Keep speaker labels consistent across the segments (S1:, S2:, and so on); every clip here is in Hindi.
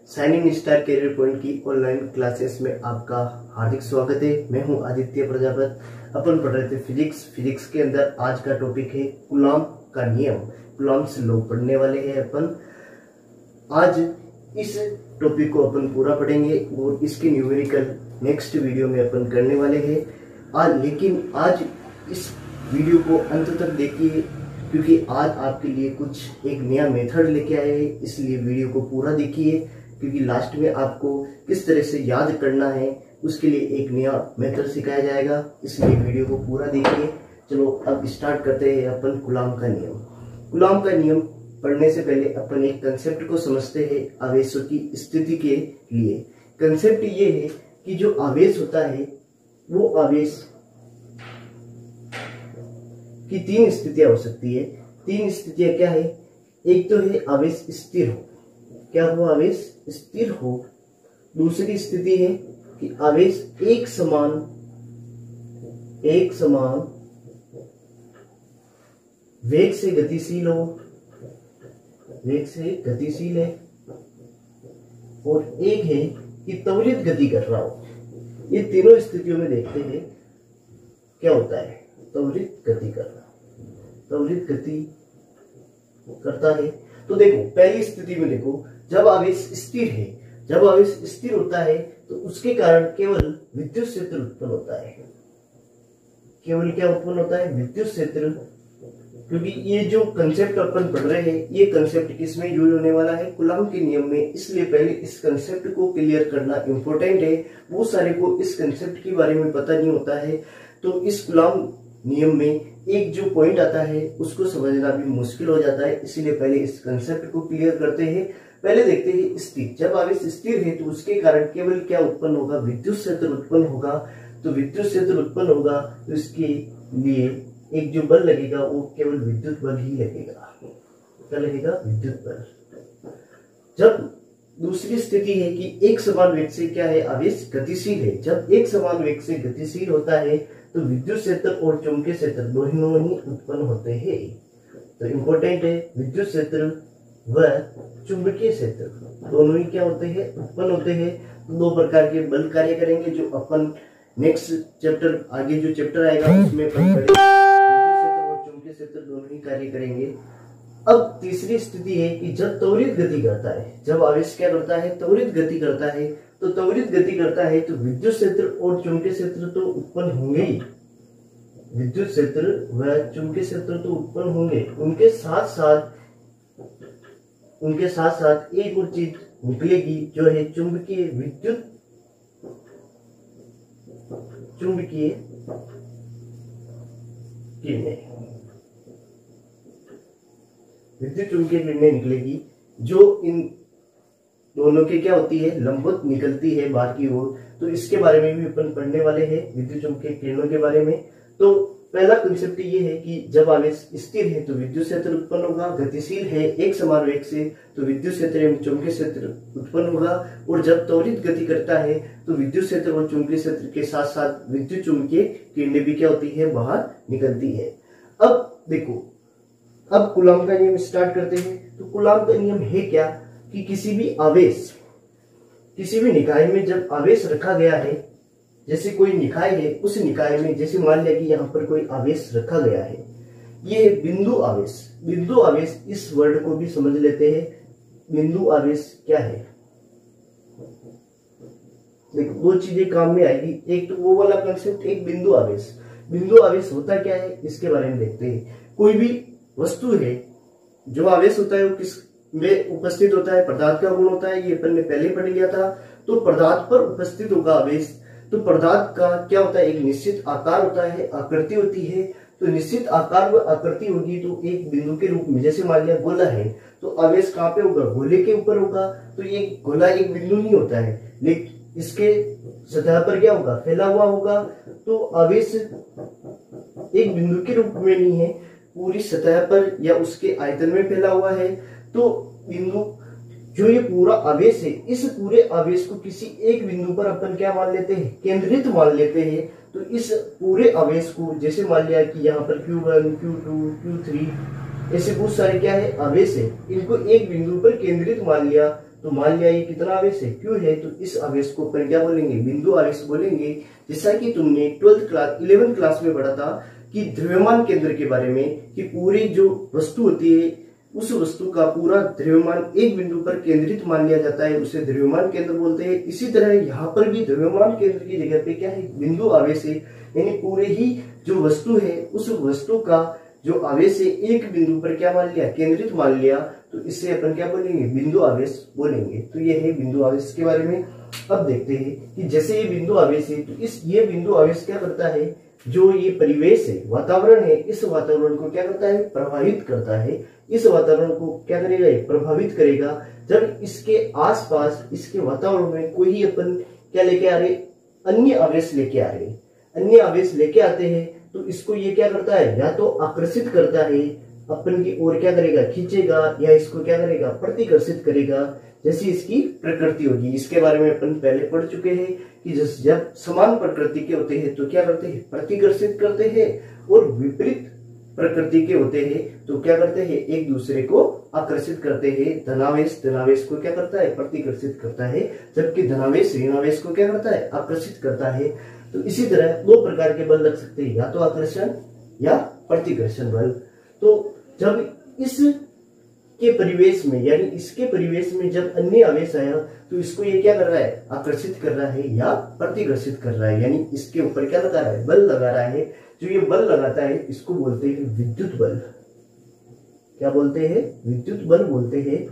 S1: साइनिंग स्टार कैरियर पॉइंट की ऑनलाइन क्लासेस में आपका हार्दिक स्वागत है। मैं हूं आदित्य प्रजापति। अपन पढ़ रहे थे फिजिक्स के अंदर आज का टॉपिक है कूलॉम का नियम। कूलॉम से लॉ पढ़ने वाले हैं अपन। आज इस टॉपिक को अपन पूरा पढ़ेंगे और इसके न्यूमेरिकल नेक्स्ट वीडियो में अपन करने वाले हैं। लेकिन आज इस वीडियो को अंत तक देखिए, क्योंकि आज आपके लिए कुछ एक नया मेथड लेके आए हैं। इसलिए वीडियो को पूरा देखिए, क्योंकि लास्ट में आपको किस तरह से याद करना है उसके लिए एक नया मेथड सिखाया जाएगा। इसलिए वीडियो को पूरा देखिए। चलो अब स्टार्ट करते हैं अपन कूलॉम का नियम। कूलॉम का नियम पढ़ने से पहले अपन एक कंसेप्ट को समझते हैं आवेशों की स्थिति के लिए। कंसेप्ट ये है कि जो आवेश होता है वो आवेश की तीन स्थितियां हो सकती है। तीन स्थितियां क्या है? एक तो है आवेश स्थिर हो। क्या हो? आवेश स्थिर हो। दूसरी स्थिति है कि आवेश एक समान वेग से गतिशील हो, वेग से गतिशील है। और एक है कि त्वरित गति कर रहा हो। ये तीनों स्थितियों में देखते हैं क्या होता है। त्वरित गति कर रहा, त्वरित गति करता है। तो देखो पहली स्थिति में देखो, जब आवेश स्थिर है, जब आवेश स्थिर होता है तो उसके कारण केवल विद्युत क्षेत्र उत्पन्न होता है। केवल क्या उत्पन्न होता है? विद्युत क्षेत्र। क्योंकि ये जो कंसेप्ट अपन पढ़ रहे हैं ये कंसेप्ट किसमें यूज होने वाला है? कूलॉम के नियम में। इसलिए पहले इस कंसेप्ट को क्लियर करना इंपॉर्टेंट है। बहुत सारे को इस कंसेप्ट के बारे में पता नहीं होता है, तो इस कूलॉम नियम में एक जो पॉइंट आता है उसको समझना भी मुश्किल हो जाता है। इसीलिए पहले इस कंसेप्ट को क्लियर करते हैं। पहले देखते हैं स्थिर। जब आवेश स्थिर है तो उसके कारण केवल क्या उत्पन्न होगा? विद्युत क्षेत्र उत्पन्न होगा। तो विद्युत क्षेत्र उत्पन्न होगा तो इसके लिए एक जो बल लगेगा वो केवल विद्युत बल ही लगेगा। क्या लगेगा? विद्युत बल। जब दूसरी स्थिति है कि एक समान वेग से क्या है? आवेश गतिशील है। जब एक समान वेग से गतिशील होता है तो विद्युत क्षेत्र और चुंबकीय क्षेत्र दोनों ही उत्पन्न होते हैं। तो इंपॉर्टेंट है, विद्युत क्षेत्र व चुंबकीय क्षेत्र दोनों ही क्या होते हैं? उत्पन्न होते हैं। दो प्रकार के बल कार्य करेंगे जो अपन नेक्स्ट चैप्टर, आगे जो चैप्टर आएगा उसमें अपन पढ़ेंगे। विद्युत क्षेत्र और चुंबकीय क्षेत्र दोनों ही कार्य करेंगे। अब तीसरी स्थिति है कि जब त्वरित गति करता है, जब आवेश क्या करता है? त्वरित गति करता है। तो त्वरित गति करता है तो विद्युत क्षेत्र और चुंबकीय क्षेत्र तो उत्पन्न होंगे ही। विद्युत क्षेत्र व चुंबकीय क्षेत्र तो उत्पन्न होंगे। उनके साथ साथ एक और चीज निकलेगी जो है चुंबकीय विद्युत चुंबकीय किरणें। विद्युत चुंबकीय किरणें निकलेगी जो इन दोनों के क्या होती है? लंबवत निकलती है बाहर की ओर। तो इसके बारे में भी अपन पढ़ने वाले हैं, विद्युत चुंबकीय किरणों के बारे में। तो पहला कंसेप्ट ये है कि जब आवेश स्थिर है तो विद्युत क्षेत्र उत्पन्न होगा। गतिशील है एक समान वेग से तो विद्युत क्षेत्र एवं चुंबकीय क्षेत्र उत्पन्न होगा। और जब त्वरित गति करता है तो विद्युत क्षेत्र और चुंबकीय क्षेत्र के साथ साथ विद्युत चुंबकीय किरणें भी क्या होती है? बाहर निकलती है। अब देखो, अब कूलॉम का नियम स्टार्ट करते हैं। तो कूलॉम का नियम है क्या कि किसी भी आवेश, किसी भी निकाय में जब आवेश रखा गया है, जैसे कोई निकाय है, उस निकाय में जैसे मान लिया कि यहाँ पर कोई आवेश रखा गया है, ये है बिंदु आवेश। बिंदु आवेश, इस वर्ड को भी समझ लेते हैं। बिंदु आवेश क्या है? देखो दो चीजें काम में आएगी, एक तो वो वाला कंसेप्ट, एक बिंदु आवेश। बिंदु आवेश होता क्या है इसके बारे में देखते हैं। कोई भी वस्तु है, जो आवेश होता है वो किस में उपस्थित होता है? पदार्थ का गुण होता है। ये अपन ने पहले पढ़ लिया था। तो पदार्थ पर उपस्थित होगा आवेश। तो पदार्थ का क्या होता है? एक निश्चित आकार होता है, आकृति होती है। तो निश्चित आकार व आकृति होगी तो एक बिंदु के रूप में, जैसे मान लिया गोला है तो आवेश कहाँ पे होगा? गोले के ऊपर होगा। तो ये गोला एक बिंदु नहीं होता है, लेकिन इसके सतह पर क्या होगा? फैला हुआ होगा। तो आवेश एक बिंदु के रूप में नहीं है, पूरी सतह पर या उसके आयतन में फैला हुआ है। तो बिंदु जो ये पूरा आवेश है, इस पूरे आवेश को किसी एक बिंदु पर अपन क्या मान लेते हैं? केंद्रित मान लेते हैं। तो इस पूरे आवेश को, जैसे मान लिया कि यहाँ पर Q1, Q2, Q3 ऐसे बहुत सारे क्या है? आवेश है। इनको एक बिंदु पर केंद्रित मान लिया तो तो मान लिया ये कितना आवेश है, Q है, तो इस आवेश को अपन क्या बोलेंगे, बिंदु आवेश बोलेंगे। जैसा कि तुमने 12th क्लास 11th क्लास में पढ़ा था कि द्रव्यमान केंद्र के बारे में, कि पूरी जो वस्तु होती है उस वस्तु का पूरा द्रव्यमान एक बिंदु पर केंद्रित मान लिया जाता है, उसे द्रव्यमान केंद्र बोलते हैं। इसी तरह यहाँ पर भी द्रव्यमान केंद्र की जगह पे क्या है, बिंदु आवेश है, यानी पूरे ही जो वस्तु है उस वस्तु का जो आवेश है एक बिंदु पर क्या मान लिया, केंद्रित मान लिया, तो इससे अपन क्या बोलेंगे, बिंदु आवेश बोलेंगे। तो ये है बिंदु आवेश के बारे में। अब देखते हैं कि जैसे ये बिंदु आवेश है, तो ये बिंदु आवेश क्या करता है, जो ये परिवेश है, वातावरण है, इस वातावरण को क्या करता है, प्रभावित करता है। इस वातावरण को क्या करेगा, प्रभावित करेगा। जब इसके आसपास, इसके वातावरण में कोई अपन क्या लेके आ रहे, अन्य आवेश लेके आ रहे, अन्य आवेश लेके आते हैं, तो इसको ये क्या करता है, या तो आकर्षित करता है अपन की ओर, क्या करेगा, खींचेगा, या इसको क्या करेगा, प्रतिकर्षित करेगा। जैसी इसकी प्रकृति होगी, इसके बारे में अपन पहले पढ़ चुके हैं कि जब समान प्रकृति के होते हैं तो क्या करते हैं, प्रतिकर्षित करते हैं, और विपरीत प्रकृति के होते हैं तो क्या करते हैं, एक दूसरे को आकर्षित करते हैं। धनावेश धनावेश को क्या करता है, प्रतिकर्षित करता है, जबकि धनावेश ऋणावेश को क्या करता है, आकर्षित करता है। तो इसी तरह दो प्रकार के बल लग सकते हैं, या तो आकर्षण या प्रतिकर्षण बल। तो जब इस के परिवेश में, यानी इसके परिवेश में जब अन्य आवेश आया, तो इसको ये क्या कर रहा है, आकर्षित कर रहा है या प्रतिकर्षित कर रहा है, यानी इसके ऊपर क्या लगा रहा है, बल लगा रहा है। जो ये बल लगाता है इसको बोलते हैं विद्युत बल। क्या बोलते हैं, विद्युत बल बोलते हैं।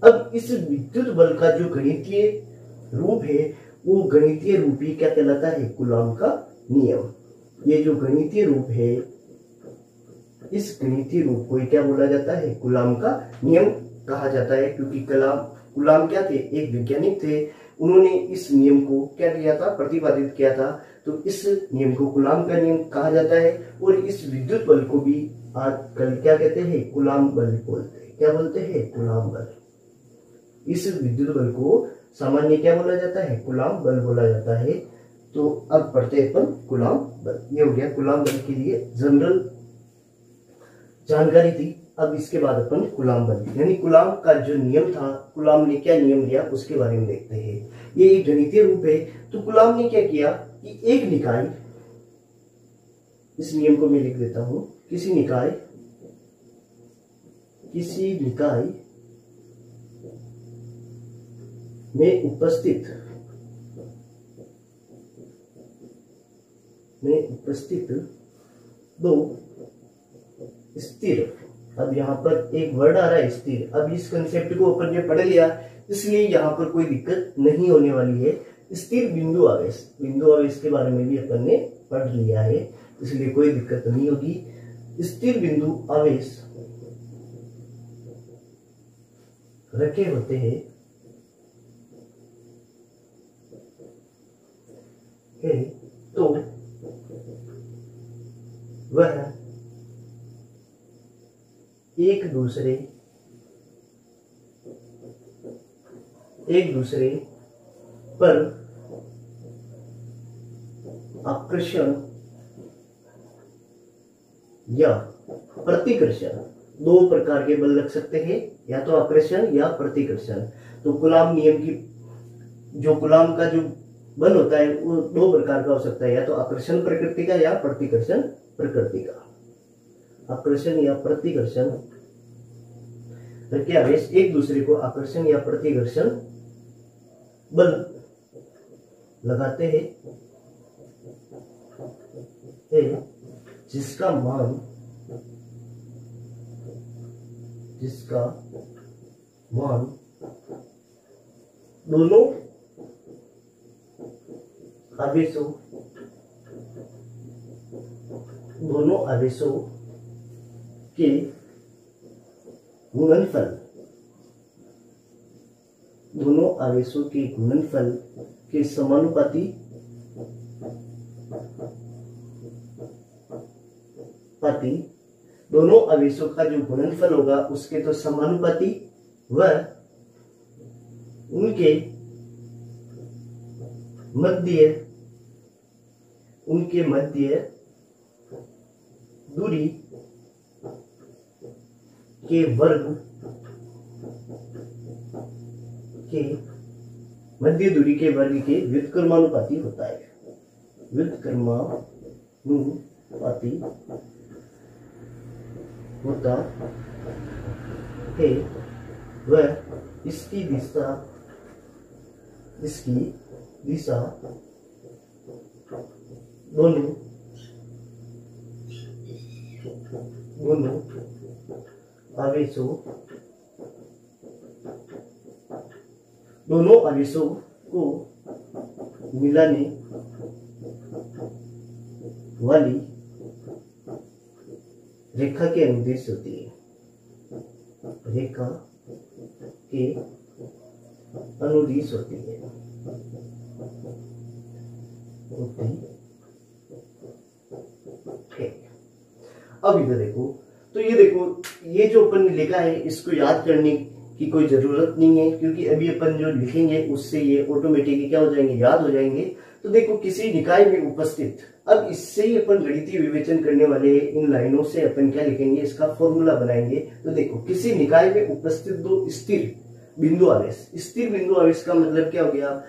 S1: अब इस विद्युत बल का जो गणितीय रूप है, वो गणितीय रूप ही क्या कहलाता है, कूलॉम का नियम। ये जो गणितीय रूप है, इस गणितीय रूप को क्या बोला जाता है, कूलॉम का नियम कहा जाता है। क्योंकि कूलॉम क्या थे, एक वैज्ञानिक थे, उन्होंने इस नियम को क्या किया था, प्रतिपादित किया था। तो इस नियम को कूलॉम का नियम कहा जाता है। और इस विद्युत बल को भी आजकल क्या कहते हैं, कूलॉम बल बोलते हैं। क्या बोलते हैं, कूलॉम बल। इस विद्युत बल को सामान्य क्या बोला जाता है, कूलॉम बल बोला जाता है। तो अब पढ़ते हैं अपन कूलॉम बल। ये हो गया कूलॉम बल के लिए जनरल जानकारी थी। अब इसके बाद अपन कूलॉम बल, यानी कूलॉम का जो नियम था, कूलॉम ने क्या नियम दिया उसके बारे में देखते हैं। ये एक गणितीय रूप है। तो कूलॉम ने क्या किया कि एक निकाय, इस नियम को मैं लिख देता हूं, किसी निकाय में उपस्थित दो स्थिर, अब यहाँ पर एक वर्ड आ रहा है स्थिर। अब इस कंसेप्ट को अपन ने पढ़ लिया, इसलिए यहाँ पर कोई दिक्कत नहीं होने वाली है। स्थिर बिंदु आवेश, बिंदु आवेश के बारे में भी अपन ने पढ़ लिया है, इसलिए कोई दिक्कत नहीं होगी। स्थिर बिंदु आवेश रखे होते हैं तो वह एक दूसरे पर आकर्षण या प्रतिकर्षण, दो प्रकार के बल लग सकते हैं, या तो आकर्षण या प्रतिकर्षण। तो कूलॉम नियम की जो कूलॉम का जो बल होता है वो दो प्रकार का हो सकता है, या तो आकर्षण प्रकृति का या प्रतिकर्षण प्रकृति का। आकर्षण या प्रतिकर्षण क्या आवेश एक दूसरे को आकर्षण या प्रतिकर्षण बल लगाते हैं, जिसका मान दोनों आवेशों के गुणनफल के समानुपाती दोनों आवेशों का जो गुणनफल होगा उसके तो समानुपाती व उनके मध्य दूरी के वर्ग के मध्य दूरी के वर्ग के व्युत्क्रमानुपाती होता है। व्युत्क्रमानुपाती होता है वह इसकी दिशा दोनों आवेशों को मिलाने वाली रेखा के अनुदिश होती है। रेखा के अनुदिश होती है। अब इधर देखो, तो ये देखो, ये जो अपन ने लिखा है इसको याद करने की कोई जरूरत नहीं है, क्योंकि अभी अपन जो लिखेंगे उससे ये ऑटोमेटिकली क्या हो जाएंगे, याद हो जाएंगे। तो देखो, किसी निकाय में उपस्थित, अब इससे ही अपन गणितीय विवेचन करने वाले इन लाइनों से अपन क्या लिखेंगे, इसका फॉर्मूला बनाएंगे। तो देखो, किसी निकाय में उपस्थित दो स्थिर बिंदु आवेश। स्थिर बिंदु आवेश का मतलब क्या हो गया,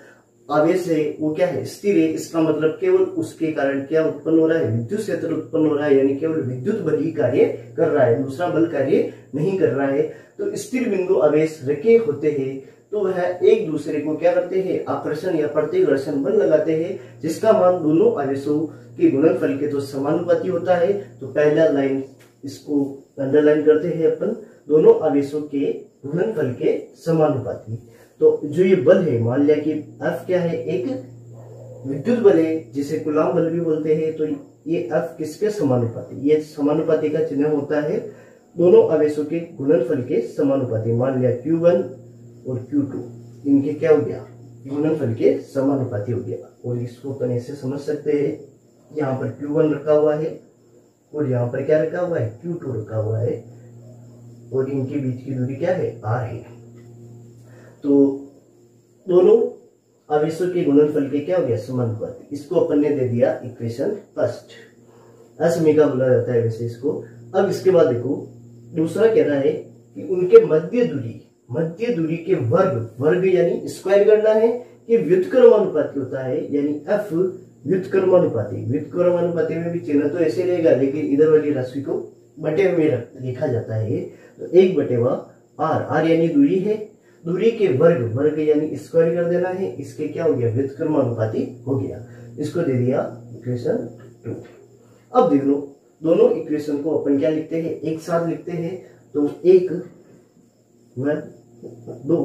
S1: आवेश है वो क्या है, स्थिर है। इसका मतलब केवल उसके कारण क्या उत्पन्न हो रहा है, विद्युत क्षेत्र उत्पन्न हो रहा है, यानी केवल विद्युत बल ही कार्य कर रहा है, दूसरा बल कार्य नहीं कर रहा है। तो स्थिर बिंदु आवेश रखे होते हैं तो वह एक दूसरे को क्या करते हैं, आकर्षण या प्रतिकर्षण बल लगाते हैं, जिसका मान दोनों आवेशों के गुणनफल के तो समानुपाती होता है। तो पहला लाइन इसको अंडरलाइन करते हैं अपन, दोनों आवेशों के गुणनफल के समानुपाती। तो जो ये बल है, मान लिया कि F क्या है, एक विद्युत बल है जिसे कूलॉम बल भी बोलते हैं। तो ये F किसके समानुपाती, ये समानुपाती का चिन्ह होता है दोनों आवेशों के गुणनफल के समानुपाती। मान लिया Q1 और Q2 इनके क्या हो गया, गुणनफल के समानुपाती हो गया। और इसको अपन ऐसे समझ सकते हैं, यहाँ पर Q1 रखा हुआ है और यहाँ पर क्या रखा हुआ है, Q2 रखा हुआ है, और इनके बीच की दूरी क्या है, R है। तो दोनों आवेशों के गुणनफल के क्या हो गया, समानुपाती। इसको अपन ने दे दिया इक्वेशन फर्स्ट, असमीका बोला जाता है वैसे इसको। अब इसके बाद देखो, दूसरा कह रहा है कि उनके मध्य दूरी के वर्ग यानी स्क्वायर करना है कि व्युत्क्रमानुपाती होता है, यानी F व्युत्क्रमानुपाती में भी चिन्ह तो ऐसे रहेगा, लेकिन इधर वाली राशि को बटे में लिखा जाता है। तो 1/r यानी दूरी है, दूरी के वर्ग यानी स्क्वायर कर देना है, इसके क्या हो गया, व्युत्क्रमानुपाती हो गया। इसको दे दिया इक्वेशन 2। अब देख लो, दोनों इक्वेशन को अपन क्या लिखते हैं, एक साथ लिखते हैं। तो 1 व 2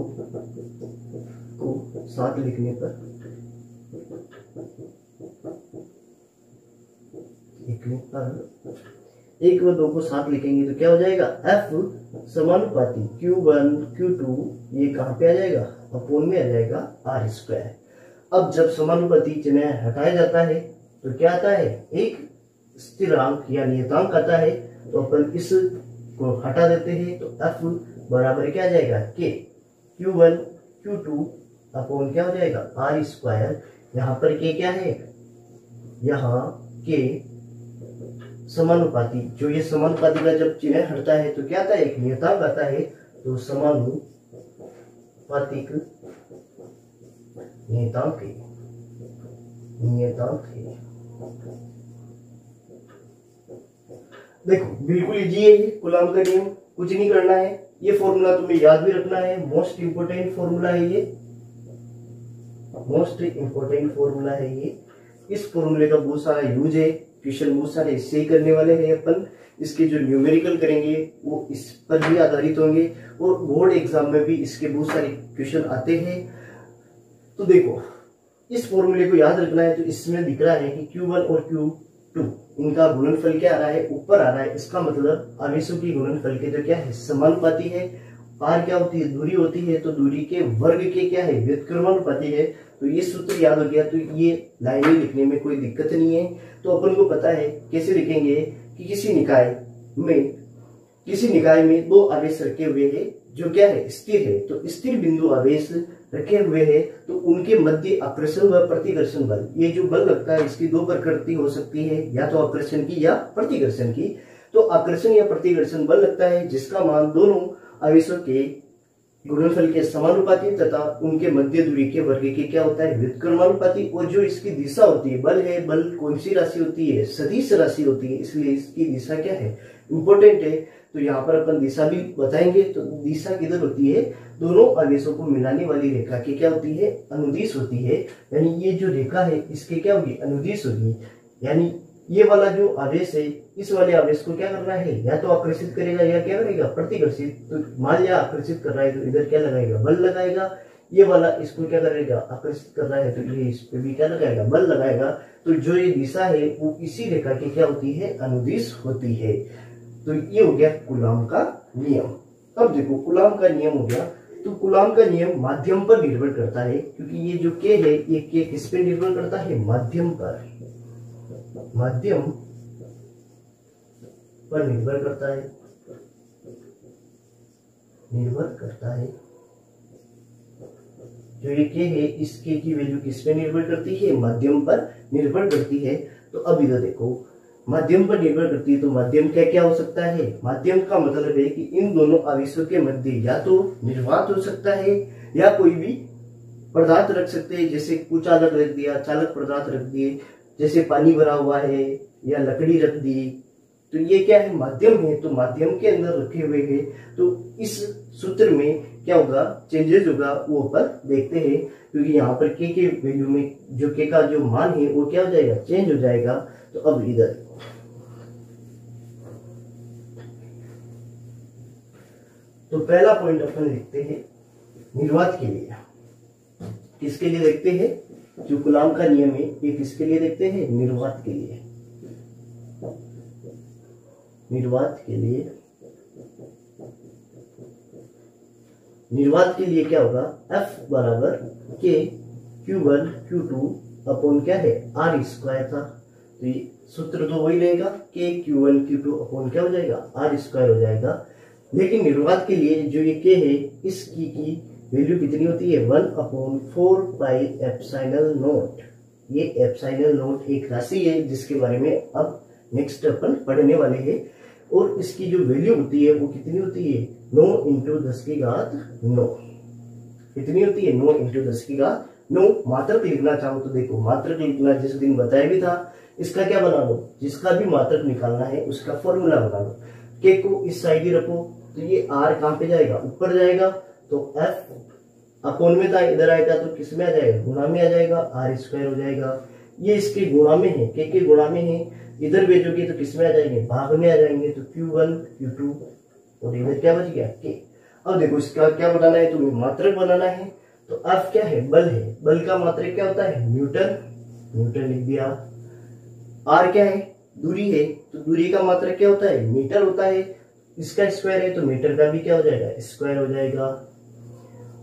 S1: को साथ लिखने पर एक व 2 को साथ लिखेंगे तो क्या हो जाएगा, F समानुपाती Q1 Q2 ये कहां पे आ जाएगा, अपोन में आ जाएगा R²। अब जब समानुपाती चिन्ह हटाया जाता है तो क्या आता है, एक स्थिरांक या नियतांक आता है। तो अपन इस को हटा देते हैं तो F बराबर क्या आ जाएगा, K Q1 Q2 अपोन क्या हो जाएगा, R²। यहाँ पर K क्या है, यहाँ K समानुपाती, जो ये समानुपाती का जब चिन्ह हटता है तो क्या आता है, एक नियतांक आता है। तो समानुपातिक नियतांक है। देखो, बिल्कुल इजी है ये कूलॉम का नियम, कुछ नहीं करना है। ये फॉर्मूला तुम्हें याद भी रखना है, मोस्ट इंपोर्टेंट फॉर्मूला है ये, मोस्ट इंपोर्टेंट फॉर्मूला है ये। इस फॉर्मूले का बहुत सारा यूज है, क्वेश्चन बहुत सारे इससे ही करने वाले हैं अपन। इसके जो न्यूमेरिकल करेंगे वो इस पर भी आधारित होंगे, और बोर्ड एग्जाम में भी इसके बहुत सारे क्वेश्चन आते हैं। तो देखो, इस फॉर्मूले को याद रखना है। तो इसमें दिख रहा है कि Q1 और Q2 इनका गुणनफल क्या आ रहा है, ऊपर आ रहा है। इसका मतलब आवेशों की गुणनफल के जो क्या है, समानुपाती है। R क्या होती है, दूरी होती है, तो दूरी के वर्ग के क्या है, व्युत्क्रमानुपाती है। तो ये सूत्र याद हो गया, तो ये लाइनें लिखने में कोई दिक्कत नहीं है। तो अपन को पता है कैसे लिखेंगे कि किसी निकाय में दो आवेश रखे हुए हैं जो क्या है, स्थिर है। तो स्थिर बिंदु आवेश रखे हुए हैं तो उनके मध्य आकर्षण व प्रतिकर्षण बल, ये जो बल लगता है इसकी दो प्रकृति हो सकती है, या तो आकर्षण की या प्रतिकर्षण की। तो आकर्षण या प्रतिकर्षण बल लगता है जिसका मान दोनों आवेशों के गुणनफल के समानुपाती तथा उनके मध्य दूरी के वर्ग के क्या होता है, व्युत्क्रमानुपाती। और जो इसकी दिशा होती है, बल है, बल कौन सी राशि होती है, सदिश राशि होती है, इसलिए इसकी दिशा क्या है, इंपॉर्टेंट है। तो यहाँ पर अपन दिशा भी बताएंगे। तो दिशा किधर होती है, दोनों आवेशों को मिलाने वाली रेखा की क्या होती है, अनुदिश होती है। यानी ये जो रेखा है इसके क्या होगी, अनुदिश होगी। यानी ये वाला जो आवेश है इस वाले आवेश को क्या कर रहा है, या तो आकर्षित करेगा या क्या करेगा, प्रतिकर्षित। तो मान लिया आकर्षित कर रहा है तो इधर क्या लगाएगा, बल लगाएगा। ये वाला इसको क्या करेगा, आकर्षित कर रहा है तो ये इस पे भी क्या लगाएगा, बल लगाएगा। तो जो ये दिशा है वो इसी रेखा की क्या होती है, अनुदिश होती है। तो ये हो गया कूलॉम का नियम। अब देखो कूलॉम का नियम हो गया। तो कूलॉम का नियम माध्यम पर निर्भर करता है, क्योंकि ये जो के है ये के किस पे निर्भर करता है, माध्यम पर, माध्यम पर निर्भर करता है, निर्भर करता है। जो ये के है इस के की वैल्यू किस पे निर्भर करती है, माध्यम पर निर्भर करती है। तो अब इधर देखो माध्यम पर निर्भर करती है, तो माध्यम क्या क्या हो सकता है, माध्यम का मतलब है कि इन दोनों आवेशों के मध्य या तो निर्वात हो सकता है या कोई भी पदार्थ रख सकते हैं, जैसे कुचालक रख दिया, चालक पदार्थ रख दिए, जैसे पानी भरा हुआ है या लकड़ी रख दी। तो ये क्या है, माध्यम है। तो माध्यम के अंदर रखे हुए हैं। तो इस सूत्र में क्या होगा, चेंजेस होगा, वो अपन देखते हैं। क्योंकि यहाँ पर के वैल्यू में जो के का जो मान है वो क्या हो जाएगा, चेंज हो जाएगा। तो अब इधर तो पहला पॉइंट अपन लिखते हैं निर्वात के लिए। किसके लिए देखते हैं, जो कूलॉम का नियम है ये किसके लिए देखते हैं, निर्वात के लिए। निर्वात के लिए, निर्वात के लिए क्या होगा, F बराबर के Q1 Q2 अपॉन क्या है, R स्क्वायर था। तो ये सूत्र तो वही रहेगा, के Q1 Q2 अपॉन क्या हो जाएगा, R स्क्वायर हो जाएगा। लेकिन निर्वात के लिए जो ये के है इसकी की वैल्यू कितनी होती है, 1/4 पाई एप्सिलॉन नॉट। ये एप्सिलॉन नॉट एक राशि है जिसके बारे में अब नेक्स्ट अपन पढ़ने वाले हैं। और इसकी जो वैल्यू होती है वो कितनी होती है, 9 × 10⁹। कितनी होती है, 9 × 10⁹। मात्रक लिखना चाहो तो देखो, मात्रक लिखना जिस दिन बताया भी था, इसका क्या बना लो, जिसका भी मात्रक निकालना है उसका फॉर्मूला बना लो। के को इस साइड ही रखो, तो ये आर कहां पे जाएगा, ऊपर जाएगा। तो एफ अपॉन में था, इधर आएगा तो किस में आ जाएगा, गुणा में आ जाएगा, आर स्क्वायर हो जाएगा। ये इसके गुणा में है, के गुणा में है, इधर भेजोगे तो किस में आ जाएंगे, भाग में आ जाएंगे। तो Q1 Q2 और इधर क्या बच गया, के। अब देखो इसका क्या बनाना है, तुम्हें मात्रक बनाना है। तो एफ क्या है, बल है, बल का मात्रक क्या होता है, न्यूटन, न्यूटन लिख दिया। आर क्या है, दूरी है, तो दूरी का मात्रक क्या होता है, मीटर होता है। इसका स्क्वायर है तो मीटर का भी क्या हो जाएगा, स्क्वायर हो जाएगा।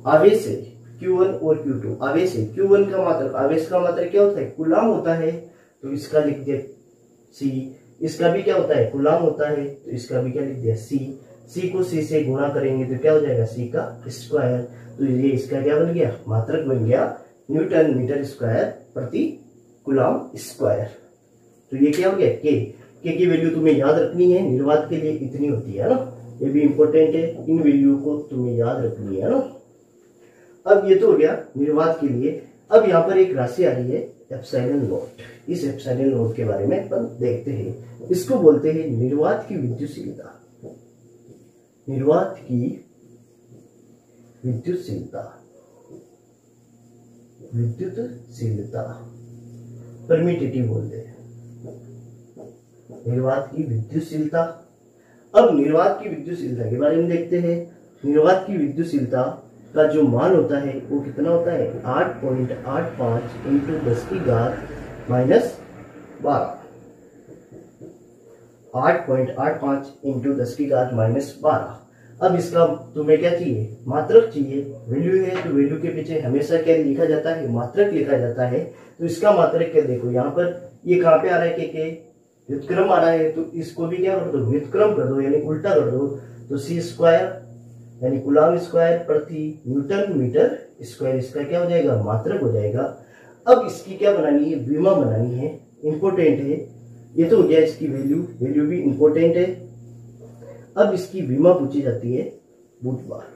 S1: आवेश है Q1 और Q2, आवेश है Q1 का मात्रक, आवेश का मात्रक क्या होता है, कूलॉम होता है। तो इसका लिख दिया C, इसका भी क्या होता है, कूलॉम होता है। तो इसका भी क्या लिख दिया C को C से गुणा करेंगे तो क्या हो जाएगा, C का स्क्वायर। तो ये इसका क्या बन गया, मात्रक बन गया न्यूटन मीटर स्क्वायर प्रति कूलॉम स्क्वायर। तो ये क्या हो गया, के की वैल्यू तुम्हें याद रखनी है, निर्वात के लिए इतनी होती है ना, ये भी इंपॉर्टेंट है, इन वैल्यू को तुम्हें याद रखनी है ना। अब ये तो हो गया निर्वात के लिए। अब यहाँ पर एक राशि आ रही है एप्सिलॉन नॉट। इस एप्सिलॉन नॉट के बारे में अपन देखते हैं। इसको बोलते हैं निर्वात की विद्युतशीलता। निर्वात की विद्युतशीलता, विद्युतशीलता परमिटिविटी बोलते हैं, निर्वात की विद्युतशीलता। अब निर्वात की विद्युतशीलता के बारे में देखते हैं। निर्वात की विद्युतशीलता का जो मान होता है वो कितना होता है, 8.85 × 10⁻⁻12। 8.85 × 10⁻⁻12। अब इसका तुम्हें क्या चाहिए, मात्रक चाहिए। वैल्यू है तो वैल्यू के पीछे हमेशा क्या लिखा जाता है, मात्रक लिखा जाता है। तो इसका मात्रक क्या, देखो यहाँ पर ये कहाँ पे आ रहा है, के व्युत्क्रम आ रहा है, तो इसको भी क्या कर दो, व्युत्क्रम कर दो, यानी उल्टा कर दो। तो C स्क्वायर यानी कूलॉम स्क्वायर प्रति न्यूटन मीटर स्क्वायर, इसका क्या हो जाएगा, मात्रक हो जाएगा। अब इसकी क्या बनानी है, विमा बनानी है, इंपोर्टेंट है। ये तो हो गया इसकी वैल्यू भी इंपोर्टेंट है। अब इसकी विमा पूछी जाती है बुधवार।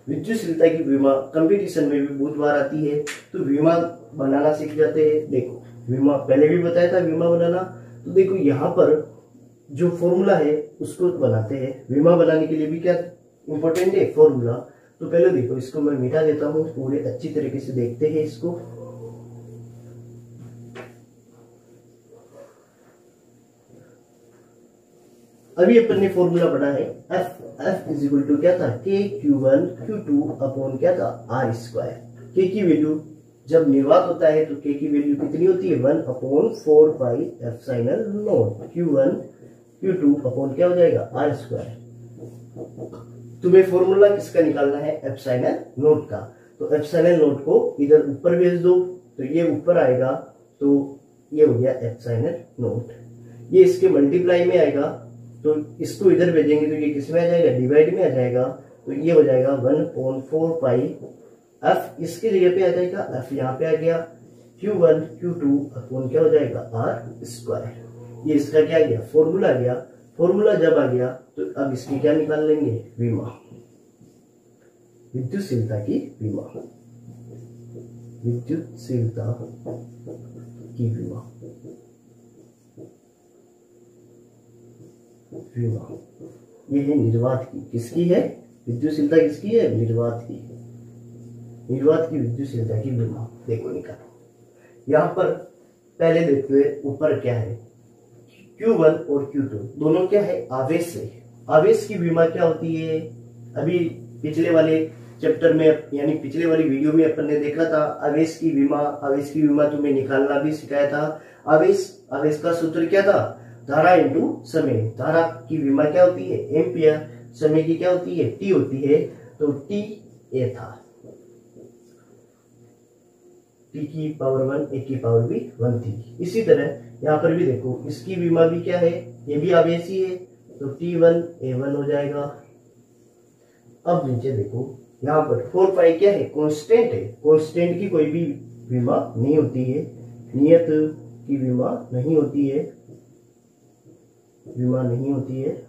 S1: विद्युतशीलता की विमा कंपटीशन में भी बहुत बार आती है, तो विमा बनाना सीख जाते हैं। देखो विमा पहले भी बताया था विमा बनाना, तो देखो यहाँ पर जो फॉर्मूला है उसको बनाते हैं। विमा बनाने के लिए भी क्या इंपॉर्टेंट है, फॉर्मूला। तो पहले देखो इसको मैं मिटा देता हूँ, पूरे अच्छी तरीके से देखते हैं इसको। अभी अपन ने फॉर्मूला पढ़ा है एफ इज इक्वल टू क्या था, के Q1 Q2 अपॉन क्या था, आर स्क्वायर। के की वैल्यू जब निर्वात होता है तो के की वैल्यू कितनी होती है, 1 upon 4 pi epsilon not Q1 Q2 upon क्या हो जाएगा, आर स्क्वायर। तुम्हें फॉर्मूला किसका निकालना है, एप्सिलॉन नॉट का। तो एप्सिलॉन नॉट को इधर ऊपर भेज दो, तो ये ऊपर आएगा, तो ये हो गया एप्सिलॉन नॉट। ये इसके मल्टीप्लाई में आएगा, तो इसको इधर भेजेंगे तो ये किस में आ जाएगा, डिवाइड में आ जाएगा। तो ये हो जाएगा 1/4 पाई एफ, इसकी जगह पे आ जाएगा एफ, यहाँ पे आ गया Q1 Q2 अपॉन क्या हो जाएगा, आर स्क्वायर। ये इसका क्या गया, फॉर्मूला गया। फॉर्मूला जब आ गया तो अब इसकी क्या निकाल लेंगे, विमा, विद्युतशीलता की विमा, विद्युतशीलता की विमा, विमा। ये है निर्वात की, किसकी है, विद्युतशीलता किसकी है, निर्वात की, निर्वात की विद्युतशीलता की विमा। देखो निकालो, यहाँ पर पहले देखते हैं ऊपर क्या है, Q1 और Q2 दोनों क्या है, आवेश से। आवेश की विमा क्या होती है, अभी पिछले वाले चैप्टर में यानी पिछले वाली वीडियो में अपन ने देखा था आवेश की विमा। आवेश की विमा तुम्हें निकालना भी सिखाया था। आवेश का सूत्र क्या था, धारा इंटू समय। धारा की विमा क्या होती है, एम्पियर। समय की क्या होती है, टी होती है, तो टी ए था, टी की पावर 1 ए की पावर भी 1 थी। इसी तरह यहाँ पर भी देखो, इसकी विमा भी क्या है, ये भी आवेशी है, तो T1 A1 हो जाएगा। अब नीचे देखो, यहाँ पर 4 पाई क्या है, कांस्टेंट है। कांस्टेंट की कोई भी विमा नहीं होती है, नियत की विमा नहीं होती है, विमा नहीं होती है।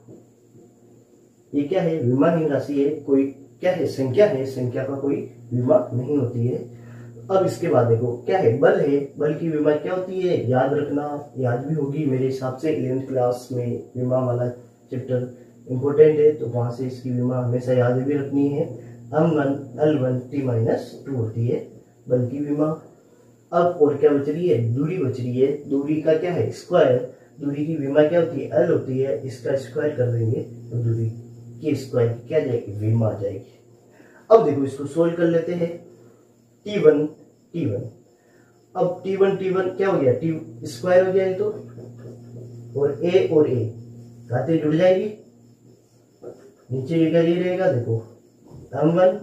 S1: ये क्या है, विमाहीन राशि है, कोई क्या है, संख्या है, संख्या का कोई विमा नहीं होती है। अब इसके बाद देखो क्या है, बल है। बल की विमा क्या होती है, याद रखना, याद भी होगी मेरे हिसाब से 11th क्लास में विमा वाला चैप्टर इंपॉर्टेंट है, तो वहां से इसकी विमा हमेशा याद भी रखनी है। M1 L1 T-2 होती है बल की विमा। अब और क्या बच रही है, दूरी बच रही है। दूरी का क्या है, स्क्वायर। दूरी की विमा क्या होती है, L होती है, इसका स्क्वायर कर देंगे तो दूरी की स्क्वायर की क्या जाएगी, विमा आ जाएगी। अब देखो इसको सोल्व कर लेते हैं। T1 अब T1 क्या हो गया, टी स्क्वायर हो गया, तो और A घाते जुड़ जाएगी, नीचे ये क्या रहेगा, देखो M1,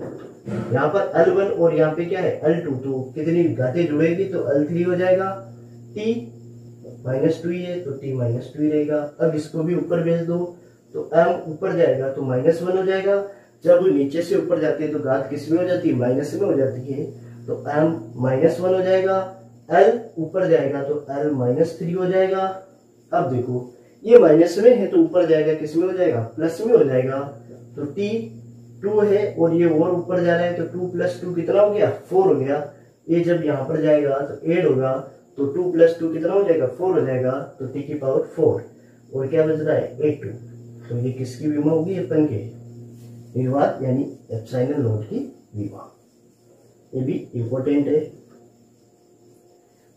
S1: यहाँ पर L1 और यहाँ पे क्या है L2, तो कितनी घाते जुड़ेगी, तो L3 हो जाएगा। T -2 है तो T -2 रहेगा। अब इसको भी ऊपर भेज दो, तो M ऊपर जाएगा तो -1 हो जाएगा। जब नीचे से ऊपर जाती है तो घात किस में हो जाती है, माइनस में हो जाती है, तो M -1 हो जाएगा। L ऊपर जाएगा तो L -3 हो जाएगा। अब देखो ये माइनस में है तो ऊपर जाएगा किस में हो जाएगा, प्लस में हो जाएगा। तो T2 है और ये और ऊपर जा रहा है, तो 2 + 2 कितना हो गया, 4 हो गया। ये जब यहाँ पर जाएगा तो 8 होगा, तो 2 + 2 कितना हो जाएगा, 4 हो जाएगा। तो T की पावर 4 और क्या बच रहा है, 8। तो ये किसकी विमा होगी, अपन के निर्वात यानी एप्सिलॉन नॉट की विमा। ये भी इंपॉर्टेंट है,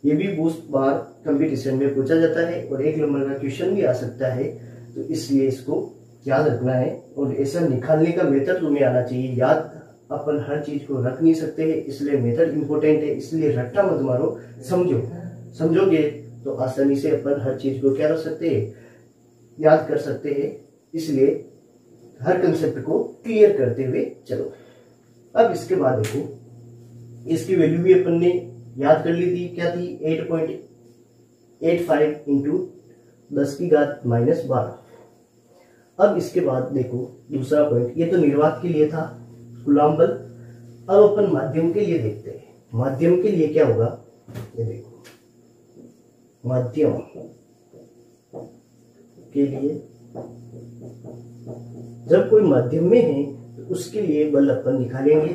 S1: ये भी बहुत बार कंपटीशन में पूछा जाता है और 1 नंबर का क्वेश्चन भी आ सकता है, तो इसलिए इसको याद रखना है। और ऐसा निकालने का मेथड तुम्हें आना चाहिए। याद अपन हर चीज को रख नहीं सकते हैं, इसलिए मेथड इंपॉर्टेंट है। इसलिए रट्टा मत मारो, समझोगे तो आसानी से अपन हर चीज को क्या कर सकते हैं, याद कर सकते हैं। इसलिए हर कंसेप्ट को क्लियर करते हुए चलो। अब इसके बाद देखो, इसकी वैल्यू भी अपन ने याद कर ली थी, क्या थी, 8.85 × 10⁻12। अब इसके बाद देखो दूसरा पॉइंट, ये तो निर्वात के लिए था, कूलम्ब बल। अब अपन माध्यम के लिए देखते हैं। माध्यम के लिए क्या होगा, ये देखो, माध्यम के लिए जब कोई माध्यम में है तो उसके लिए बल अपन निकालेंगे।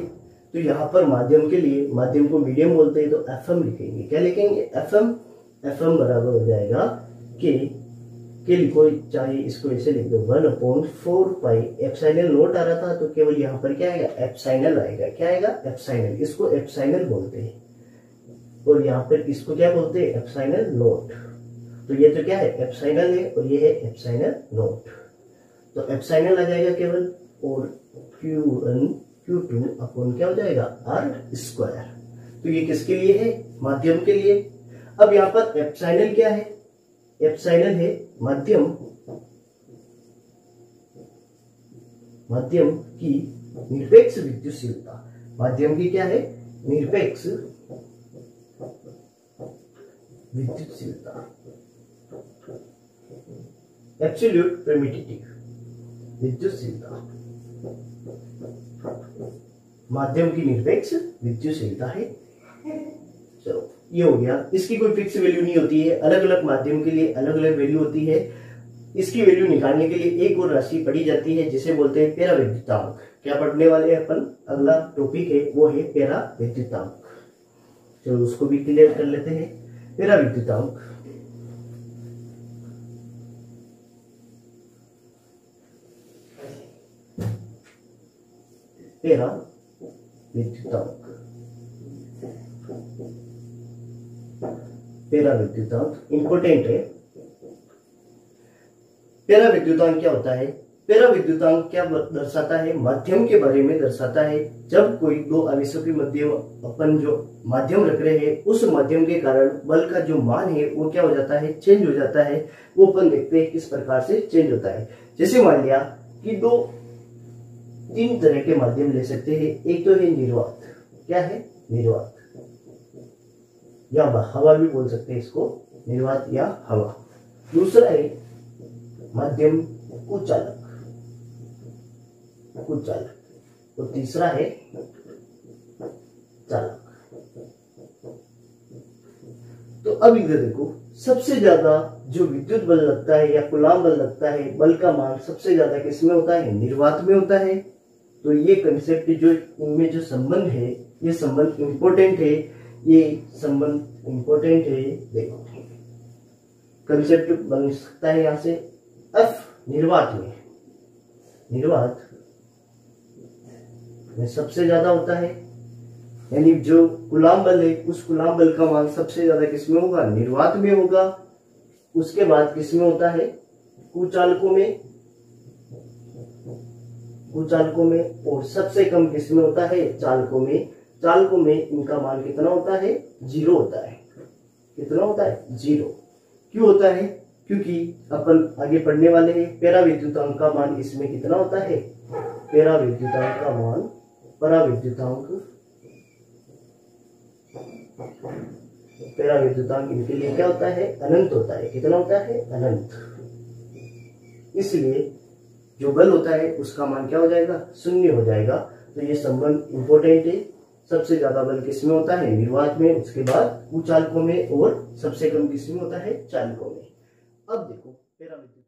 S1: तो यहाँ पर माध्यम के लिए, माध्यम को मीडियम बोलते हैं, तो Fm लिखेंगे। क्या लिखेंगे? Fm बराबर हो जाएगा के लिखो, चाहे इसको ऐसे लिख दो 1/4 पाई एप्सिलॉन नॉट आ रहा था, तो केवल यहाँ पर क्या आएगा? एप्सिलॉन आएगा। क्या आएगा? एप्सिलॉन। इसको एप्सिलॉन बोलते हैं और यहाँ पर इसको क्या बोलते हैं? Epsilon not. तो ये तो क्या है? एप्सिलॉन है और ये है एप्सिलॉन नॉट। तो एप्सिलॉन आ जाएगा केवल, और Q2 अपॉन क्या हो जाएगा? R square. तो ये किसके लिए है? माध्यम के लिए। अब यहाँ पर एप्सिलॉन क्या है? एप्सिलॉन है माध्यम की निरपेक्ष विद्युतशीलता। माध्यम की क्या है? निरपेक्ष विद्युतशीलता, एब्सोल्यूट परमिटिविटी विद्युतशीलता। माध्यम की निरपेक्ष विद्युतशीलता है। चलो ये हो गया। इसकी कोई फिक्स वैल्यू नहीं होती है, अलग अलग माध्यम के लिए अलग अलग वैल्यू होती है। इसकी वैल्यू निकालने के लिए एक और राशि पढ़ी जाती है जिसे बोलते हैं पेराविद्युतांक। क्या पढ़ने वाले हैं अपन? अगला टॉपिक है वो है पेराविद्युतांक। चलो उसको भी क्लियर कर लेते हैं। पेराविद्युतांक पेराविद्युतांक इंपॉर्टेंट है। पेराविद्युतांक क्या होता है? पेराविद्युतांक क्या दर्शाता है? माध्यम के बारे में दर्शाता है। जब कोई दो आवेशों के मध्य अपन जो माध्यम रख रहे हैं, उस माध्यम के कारण बल का जो मान है वो क्या हो जाता है? चेंज हो जाता है। वो अपन देखते हैं किस प्रकार से चेंज होता है। जैसे मान लिया कि तीन तरह के माध्यम ले सकते हैं। एक तो है निर्वात। क्या है? निर्वात, या हवा भी बोल सकते हैं इसको, निर्वात या हवा। दूसरा है माध्यम कुचालक, और तीसरा है चालक। तो अब इधर देखो, सबसे ज्यादा जो विद्युत बल लगता है या कूलाम बल लगता है, बल का मान सबसे ज्यादा किसमें होता है? निर्वात में होता है। तो ये कंसेप्ट जो इनमें जो संबंध है, ये संबंध इंपॉर्टेंट है। देखो कंसेप्ट बन सकता है यहाँ से। F निर्वात में सबसे ज्यादा होता है, यानी जो कूलाम बल है उस कूलाम बल का मान सबसे ज्यादा किसमें होगा? निर्वात में होगा। उसके बाद किसमें होता है? कुचालकों में, और सबसे कम किसमें होता है? चालकों में इनका मान कितना होता है? 0 होता है। कितना होता है? 0। क्यों होता है? क्योंकि अपन आगे पढ़ने वाले हैं। पेराविद्युतांक का मान इसमें कितना होता है? पेराविद्युतांक इनके लिए क्या होता है? अनंत होता है। कितना होता है? अनंत। इसलिए जो बल होता है उसका मान क्या हो जाएगा? 0 हो जाएगा। तो ये संबंध इंपॉर्टेंट है। सबसे ज्यादा बल किसमें होता है? निर्वात में, उसके बाद कुचालकों में, और सबसे कम किसमें होता है? चालकों में। अब देखो पेराविद्युत